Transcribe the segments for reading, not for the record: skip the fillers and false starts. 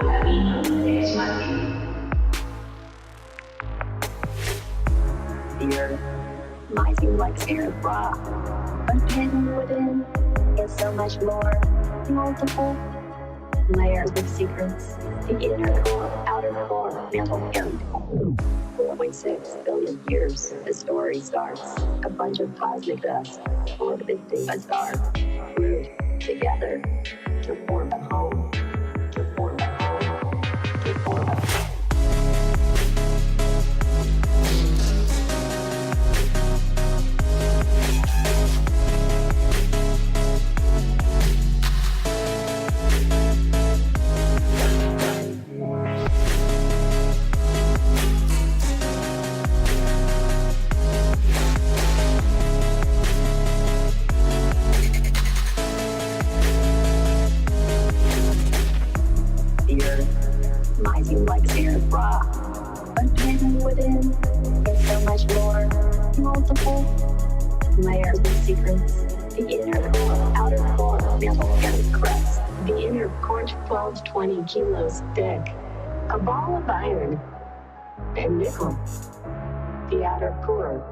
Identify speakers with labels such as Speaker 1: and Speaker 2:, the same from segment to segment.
Speaker 1: It's Mathew. The earth might seem like scared rock, but hidden within is so much more. Multiple layers of secrets. The inner core, outer core, mantle, and 4.6 billion years. The story starts. A bunch of cosmic dust orbiting a star, glued together to form a home. To form a home. To form a home. Might seem like scared rock, but hidden within is so much more. Multiple layers of secrets. The inner core, outer core, mantle, and crust. The inner core, 12 to 20 kilos thick. A ball of iron and nickel. The outer core,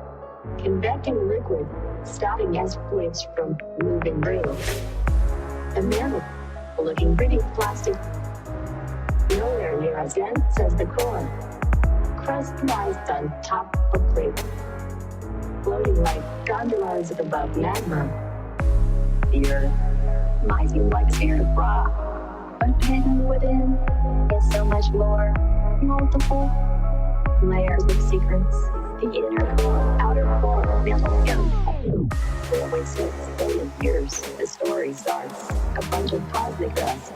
Speaker 1: convecting liquid, stopping as fluids from moving through. The mantle, looking pretty plastic. Nowhere near as dense as the core. Crust lies on top of plate, floating like gondolas above magma. The earth might seem like scared rock, but hidden within is so much more. Multiple layers of secrets. The inner core, outer core, mantle, and 4.6 billion years. The story starts. A bunch of cosmic dust